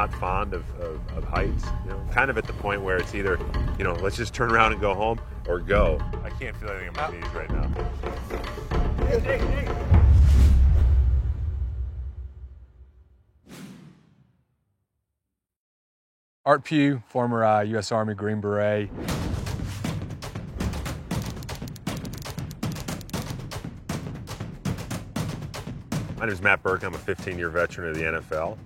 not fond of heights. You know, kind of at the point where it's either, you know, let's just turn around and go home or go. I can't feel anything in my knees right now. Hey. Art Pugh, former U.S. Army Green Beret. My name is Matt Birk. I'm a 15-year veteran of the NFL.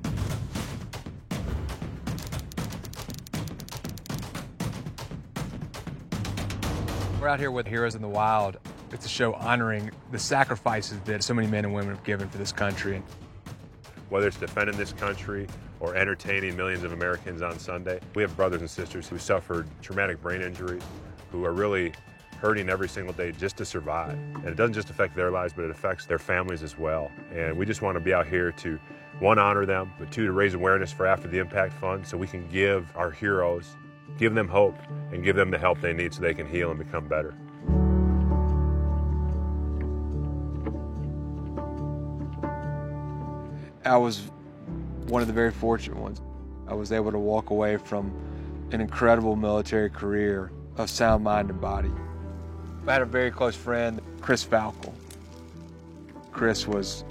We're out here with Heroes in the Wild. It's a show honoring the sacrifices that so many men and women have given for this country. Whether it's defending this country or entertaining millions of Americans on Sunday, we have brothers and sisters who suffered traumatic brain injuries, who are really hurting every single day just to survive. And it doesn't just affect their lives, but it affects their families as well. And we just want to be out here to, one, honor them, but two, to raise awareness for After the Impact Fund so we can give our heroes, give them hope, and give them the help they need so they can heal and become better. I was one of the very fortunate ones. I was able to walk away from an incredible military career of sound mind and body. I had a very close friend, Chris FALKEL. Chris was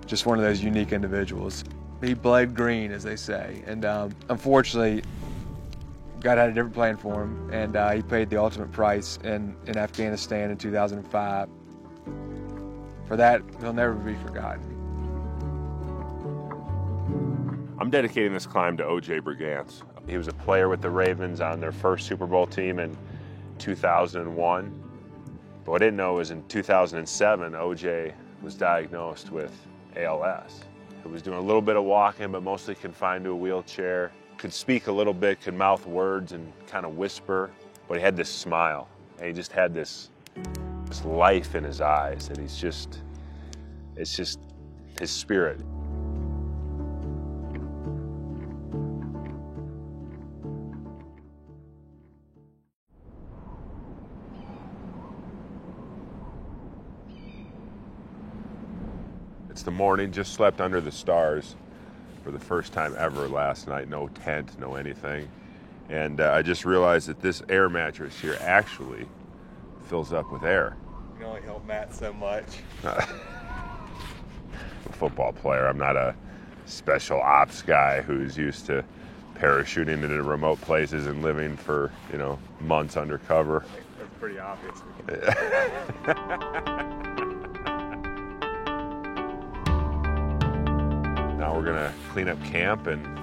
just one of those unique individuals. He bled green, as they say, and unfortunately, God had a different plan for him, and he paid the ultimate price in Afghanistan in 2005. For that, he'll never be forgotten. I'm dedicating this climb to O.J. Brigance. He was a player with the Ravens on their first Super Bowl team in 2001. But what I didn't know was in 2007, O.J. was diagnosed with ALS. He was doing a little bit of walking, but mostly confined to a wheelchair. Could speak a little bit, could mouth words and kind of whisper, but he had this smile. And he just had this life in his eyes, and it's just his spirit. It's the morning, just slept under the stars for the first time ever last night. No tent, no anything. And I just realized that this air mattress here actually fills up with air. You can only help Matt so much. I'm a football player. I'm not a special ops guy who's used to parachuting into remote places and living for, you know, months undercover. That's pretty obvious. Now we're gonna clean up camp, and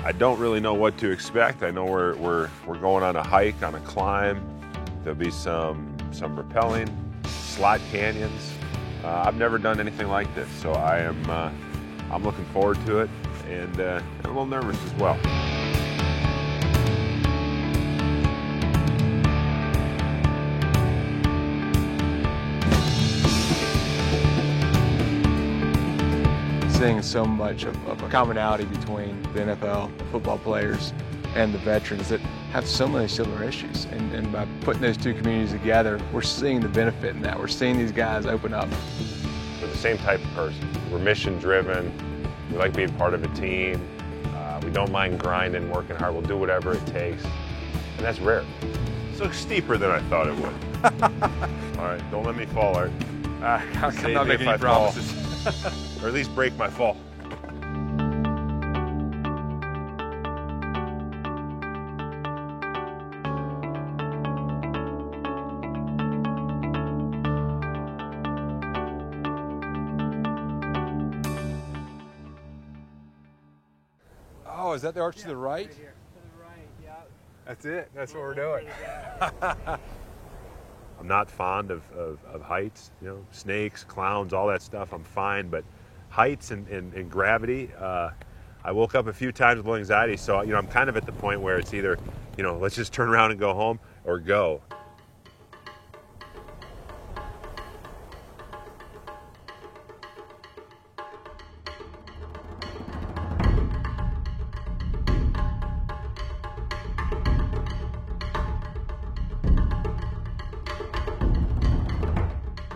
I don't really know what to expect. I know we're going on a hike, on a climb. There'll be some rappelling, slot canyons. I've never done anything like this, so I'm looking forward to it, and I'm a little nervous as well. Seeing so much of a commonality between the NFL football players and the veterans that have so many similar issues. And by putting those two communities together, we're seeing the benefit in that. We're seeing these guys open up. We're the same type of person. We're mission driven. We like being part of a team. We don't mind grinding, working hard. We'll do whatever it takes. And that's rare. It looks steeper than I thought it would. All right, don't let me fall, Art. I'm not making any promises. Or at least break my fall. Oh, is that the arch to the right? Right here. To the right, yeah. That's it. That's what we're doing. I'm not fond of heights, you know, snakes, clowns, all that stuff. I'm fine, but heights and gravity, I woke up a few times with anxiety, so, you know, I'm kind of at the point where it's either, you know, let's just turn around and go home or go.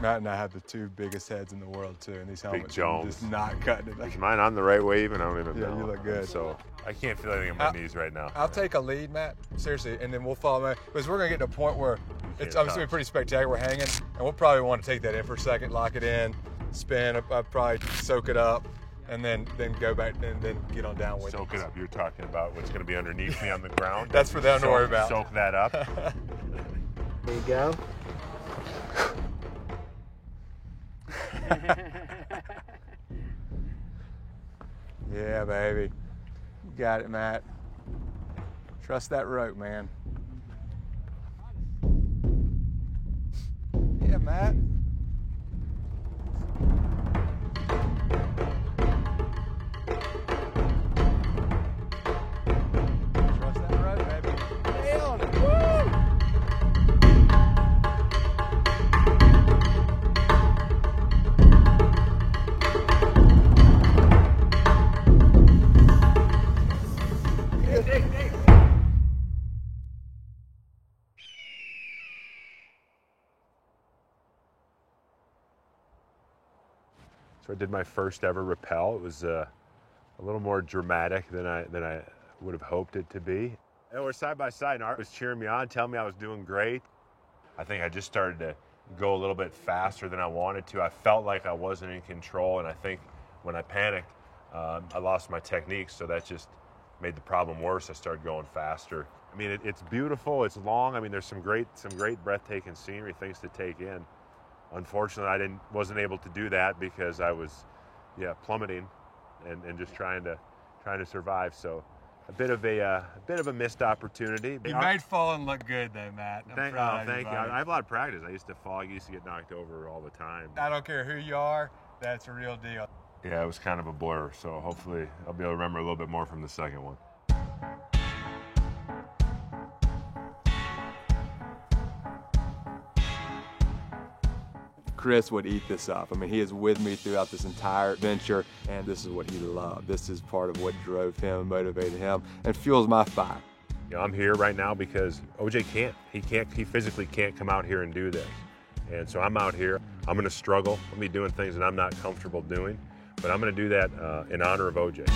Matt and I have the two biggest heads in the world too, and these helmets are just not cutting it. Is mine on the right way even? I don't even know. Yeah, you look good. So I can't feel anything in my knees right now. I'll take a lead, Matt, seriously, and then we'll follow Matt, because we're gonna get to a point where it's obviously pretty spectacular. We're hanging, and we'll probably want to take that in for a second, lock it in, spin, I'll probably soak it up, and then go back and then get on downwind. Soak it up. You're talking about what's going to be underneath me on the ground. That's for them to worry about. Soak that up. There you go. Yeah, baby. You got it, Matt. Trust that rope, man. Yeah, Matt. Trust that rope, baby. Nailed it. Woo! So I did my first ever rappel. It was a little more dramatic than I would have hoped it to be. And we're side by side, and Art was cheering me on, telling me I was doing great. I think I just started to go a little bit faster than I wanted to. I felt like I wasn't in control, and I think when I panicked, I lost my technique, so that just made the problem worse. I started going faster. I mean, it's beautiful, it's long. I mean, there's some great breathtaking scenery, things to take in. Unfortunately, I wasn't able to do that because I was, plummeting, and just trying to survive. So, a bit of a missed opportunity. You made falling look good, though, Matt. Thank you. I have a lot of practice. I used to fall. I used to get knocked over all the time. I don't care who you are. That's a real deal. Yeah, it was kind of a blur. So hopefully, I'll be able to remember a little bit more from the second one. Chris would eat this up. I mean, he is with me throughout this entire adventure, and this is what he loved. This is part of what drove him, motivated him, and fuels my fire. I'm here right now because OJ can't. He physically can't come out here and do this. And so I'm out here. I'm going to struggle. I'm going to be doing things that I'm not comfortable doing, but I'm going to do that in honor of OJ.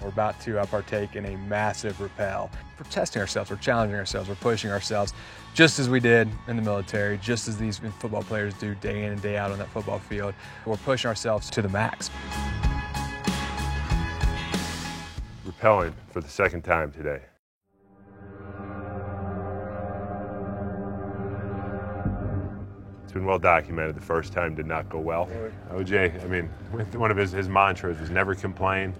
We're about to partake in a massive rappel. We're testing ourselves, we're challenging ourselves, we're pushing ourselves, just as we did in the military, just as these football players do day in and day out on that football field. We're pushing ourselves to the max. Rappelling for the second time today. It's been well documented. The first time did not go well. OJ, I mean, one of his mantras was never complain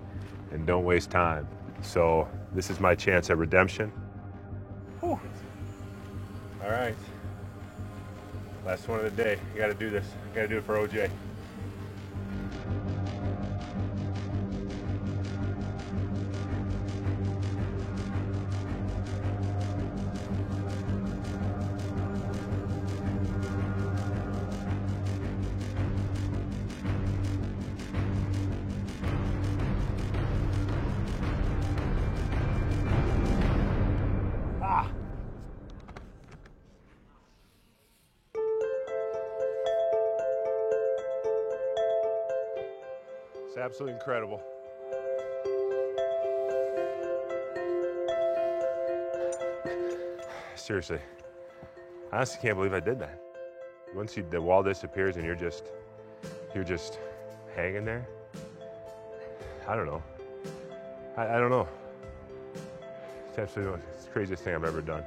and don't waste time. So this is my chance at redemption. Whew. All right. Last one of the day. You got to do this. You got to do it for OJ. It's absolutely incredible. Seriously, I honestly can't believe I did that. Once the wall disappears and you're just hanging there, I don't know. I don't know. It's absolutely it's the craziest thing I've ever done,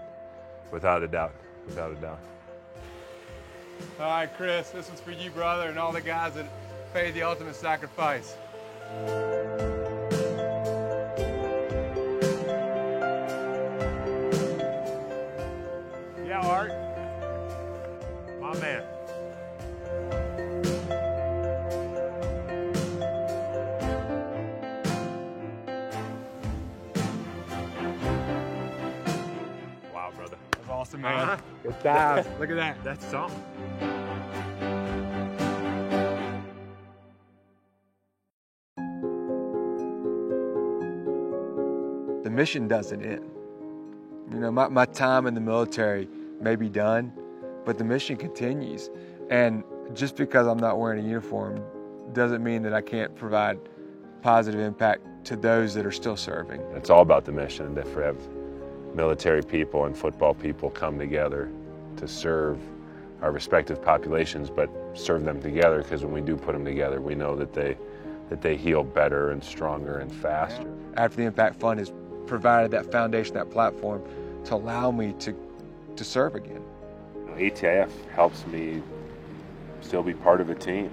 without a doubt, without a doubt. All right, Chris, this one's for you, brother, and all the guys that paid the ultimate sacrifice. Yeah, Art. My man. Wow, brother. That's awesome, man. Good job. Look at that. That's something. The mission doesn't end. You know, my time in the military may be done, but the mission continues. And just because I'm not wearing a uniform doesn't mean that I can't provide positive impact to those that are still serving. It's all about the mission, to have military people and football people come together to serve our respective populations, but serve them together, because when we do put them together, we know that they heal better and stronger and faster. After the Impact Fund has provided that foundation, that platform to allow me to serve again. ATIF helps me still be part of a team.